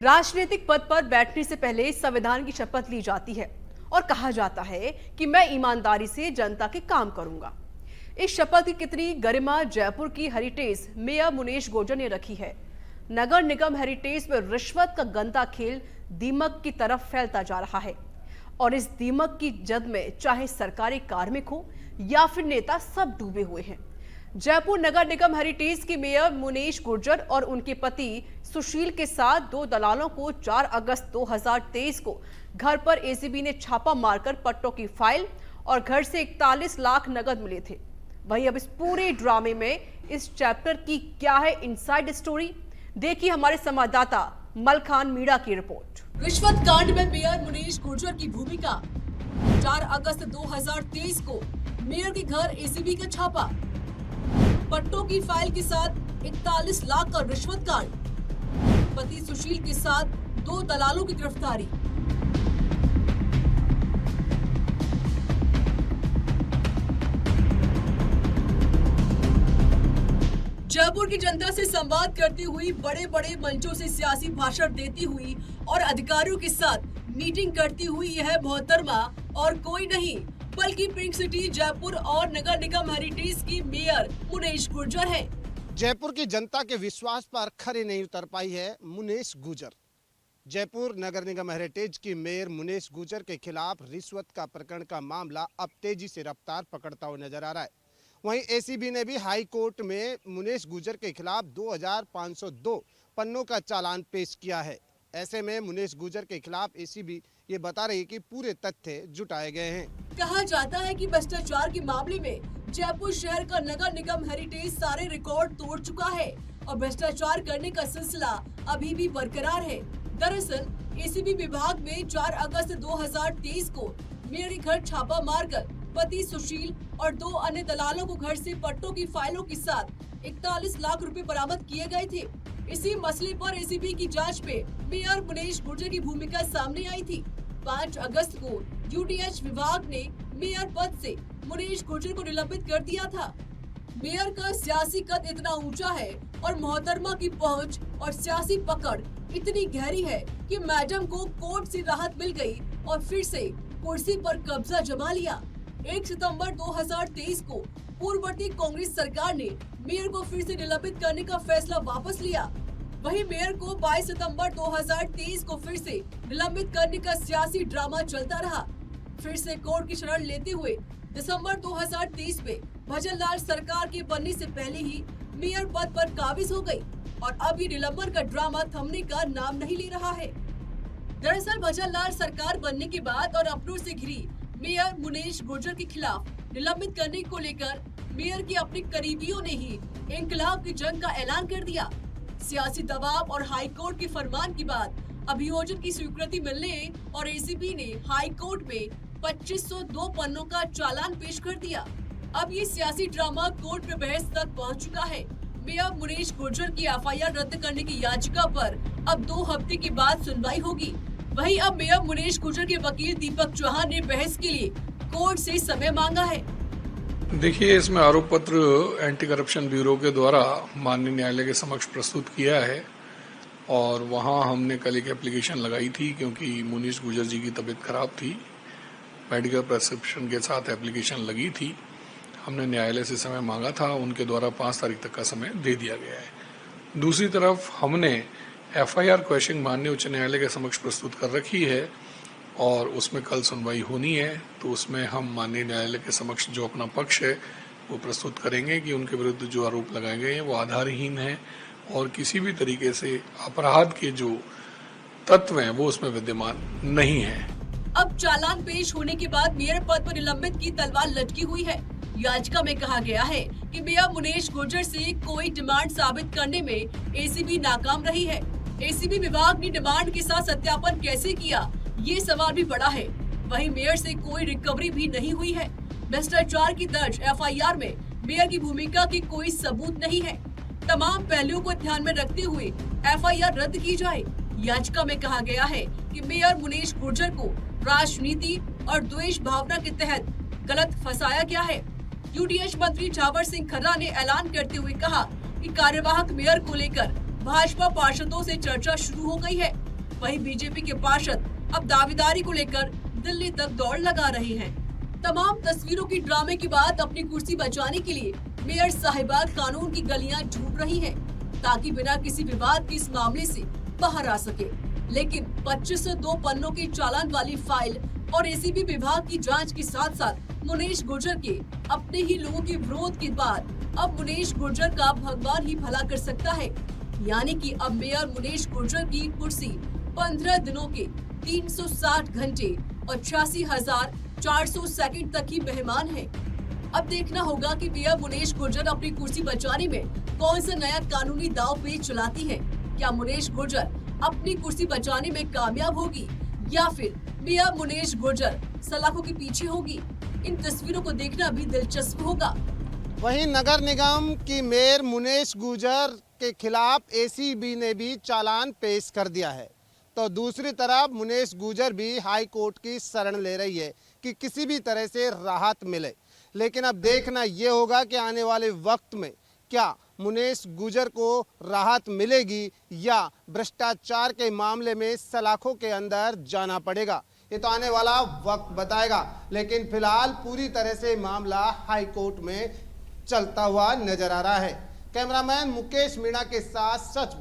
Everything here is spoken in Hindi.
राजनीतिक पद पर बैठने से पहले संविधान की शपथ ली जाती है और कहा जाता है कि मैं ईमानदारी से जनता के काम करूंगा। इस शपथ की कितनी गरिमा जयपुर की हेरिटेज मेयर मुनेश गुर्जर ने रखी है। नगर निगम हेरिटेज में रिश्वत का गंदा खेल दीमक की तरफ फैलता जा रहा है और इस दीमक की जद में चाहे सरकारी कार्मिक हो या फिर नेता, सब डूबे हुए हैं। जयपुर नगर निगम हेरिटेज की मेयर मुनेश गुर्जर और उनके पति सुशील के साथ 2 दलालों को 4 अगस्त 2023 को घर पर एसीबी ने छापा मारकर पट्टों की फाइल और घर से 41 लाख नगद मिले थे। वहीं अब इस पूरे ड्रामे में इस चैप्टर की क्या है इनसाइड स्टोरी, देखिए हमारे संवाददाता मलखान मीणा की रिपोर्ट। रिश्वत कांड में मेयर मुनेश गुर्जर की भूमिका। 4 अगस्त 2023 को मेयर के घर एसीबी का छापा, पट्टों की फाइल के साथ 41 लाख का रिश्वत कांड, पति सुशील के साथ 2 दलालों की गिरफ्तारी। जयपुर की जनता से संवाद करती हुई, बड़े बड़े मंचों से सियासी भाषण देती हुई और अधिकारियों के साथ मीटिंग करती हुई यह मोहतरमा और कोई नहीं बल्कि पिंक सिटी जयपुर और नगर निगम हेरिटेज की मेयर मुनेश गुर्जर है। जयपुर की जनता के विश्वास पर खरे नहीं उतर पाई है मुनेश गुर्जर। जयपुर नगर निगम हेरिटेज की मेयर मुनेश गुर्जर के खिलाफ रिश्वत का प्रकरण का मामला अब तेजी से रफ्तार पकड़ता हुआ नजर आ रहा है। वहीं एसीबी ने भी हाई कोर्ट में मुनेश गुर्जर के खिलाफ 2502 पन्नों का चालान पेश किया है। ऐसे में मुनेश गुर्जर के खिलाफ एसीबी ये बता रही है कि पूरे तथ्य जुटाए गए हैं। कहा जाता है कि भ्रष्टाचार के मामले में जयपुर शहर का नगर निगम हेरिटेज सारे रिकॉर्ड तोड़ चुका है और भ्रष्टाचार करने का सिलसिला अभी भी बरकरार है। दरअसल एसीबी विभाग में 4 अगस्त 2023 को मेयर के घर छापा मारकर पति सुशील और 2 अन्य दलालों को घर से पट्टों की फाइलों के साथ 41 लाख रुपए बरामद किए गए थे। इसी मसले पर एसीबी की जांच में मेयर मुनेश गुर्जर की भूमिका सामने आई थी। 5 अगस्त को यूडीएच विभाग ने मेयर पद से मुनेश गुर्जर को निलंबित कर दिया था। मेयर का सियासी कद इतना ऊंचा है और मोहतरमा की पहुंच और सियासी पकड़ इतनी गहरी है कि मैडम को कोर्ट से राहत मिल गई और फिर से कुर्सी पर कब्जा जमा लिया। 1 सितंबर 2023 को पूर्ववर्ती कांग्रेस सरकार ने मेयर को फिर से निलंबित करने का फैसला वापस लिया। वहीं मेयर को 22 सितंबर 2023 को फिर से निलंबित करने का सियासी ड्रामा चलता रहा। फिर से कोर्ट की शरण लेते हुए दिसंबर 2023 में भजनलाल सरकार के बनने से पहले ही मेयर पद पर काबिज हो गई और अब ये निलंबन का ड्रामा थमने का नाम नहीं ले रहा है। दरअसल भजनलाल सरकार बनने के बाद और अपनों से घिरी मेयर मुनेश गुर्जर के खिलाफ निलंबित करने को लेकर मेयर के अपने करीबियों ने ही इंकलाब की जंग का ऐलान कर दिया। सियासी दबाव और हाई कोर्ट के फरमान के बाद अभियोजन की स्वीकृति मिलने और एसीबी ने हाई कोर्ट में 2502 पन्नों का चालान पेश कर दिया। अब ये सियासी ड्रामा कोर्ट में बहस तक पहुंच चुका है। मेयर मुनेश गुर्जर की एफआईआर रद्द करने की याचिका पर अब 2 हफ्ते के बाद सुनवाई होगी। वहीं अब मेयर मुनेश गुर्जर के वकील दीपक चौहान ने बहस के लिए कोर्ट से समय मांगा है। देखिए, इसमें आरोप पत्र एंटी करप्शन ब्यूरो के द्वारा माननीय न्यायालय के समक्ष प्रस्तुत किया है और वहां हमने कल एक एप्लीकेशन लगाई थी क्योंकि मुनीश गुर्जर जी की तबीयत खराब थी। मेडिकल प्रिस्क्रिप्शन के साथ एप्लीकेशन लगी थी। हमने न्यायालय से समय मांगा था, उनके द्वारा 5 तारीख तक का समय दे दिया गया है। दूसरी तरफ हमने एफआईआर क्वेश्चन माननीय उच्च न्यायालय के समक्ष प्रस्तुत कर रखी है और उसमें कल सुनवाई होनी है, तो उसमें हम माननीय न्यायालय के समक्ष जो अपना पक्ष है वो प्रस्तुत करेंगे कि उनके विरुद्ध जो आरोप लगाए गए हैं वो आधारहीन है और किसी भी तरीके से अपराध के जो तत्व हैं वो उसमें विद्यमान नहीं है। अब चालान पेश होने के बाद मेयर पद पर निलंबित की तलवार लटकी हुई है। याचिका में कहा गया है कि मेयर मुनेश गुर्जर से कोई डिमांड साबित करने में एसीबी नाकाम रही है। एसीबी विभाग ने डिमांड के साथ सत्यापन कैसे किया, ये सवाल भी बड़ा है। वहीं मेयर से कोई रिकवरी भी नहीं हुई है। भ्रष्टाचार की दर्ज एफआईआर में मेयर की भूमिका की कोई सबूत नहीं है। तमाम पहलुओं को ध्यान में रखते हुए एफआईआर रद्द की जाए। याचिका में कहा गया है कि मेयर मुनेश गुर्जर को राजनीति और द्वेष भावना के तहत गलत फंसाया गया है। यूडीएच मंत्री झावर सिंह खर्रा ने ऐलान करते हुए कहा कि कार्यवाहक मेयर को लेकर भाजपा पार्षदों से चर्चा शुरू हो गई है। वहीं बीजेपी के पार्षद अब दावेदारी को लेकर दिल्ली तक दौड़ लगा रहे हैं। तमाम तस्वीरों की ड्रामे के बाद अपनी कुर्सी बचाने के लिए मेयर साहिबा कानून की गलियां ढूंढ रही हैं, ताकि बिना किसी विवाद के इस मामले से बाहर आ सके। लेकिन 2502 पन्नों के चालान वाली फाइल और एसीबी विभाग की जांच के साथ साथ मुनेश गुर्जर के अपने ही लोगों के विरोध के बाद अब मुनेश गुर्जर का भगवान ही भला कर सकता है। यानी कि अब मेयर मुनेश गुर्जर की कुर्सी 15 दिनों के 360 घंटे और 86,400 सेकंड तक ही मेहमान है। अब देखना होगा कि मेयर मुनेश गुर्जर अपनी कुर्सी बचाने में कौन सा नया कानूनी दांव पेच चलाती है। क्या मुनेश गुर्जर अपनी कुर्सी बचाने में कामयाब होगी या फिर मेयर मुनेश गुर्जर सलाखों के पीछे होगी? इन तस्वीरों को देखना भी दिलचस्प होगा। वहीं नगर निगम की मेयर मुनेश गुर्जर के खिलाफ एसीबी ने भी चालान पेश कर दिया है, तो दूसरी तरफ मुनेश गुर्जर भी हाई कोर्ट की शरण ले रही है कि किसी भी तरह से राहत मिले। लेकिन अब देखना ये होगा कि आने वाले वक्त में क्या मुनेश गुर्जर को राहत मिलेगी या भ्रष्टाचार के मामले में सलाखों के अंदर जाना पड़ेगा। ये तो आने वाला वक्त बताएगा, लेकिन फिलहाल पूरी तरह से मामला हाई कोर्ट में चलता हुआ नजर आ रहा है। कैमरामैन मुकेश मीणा के साथ सच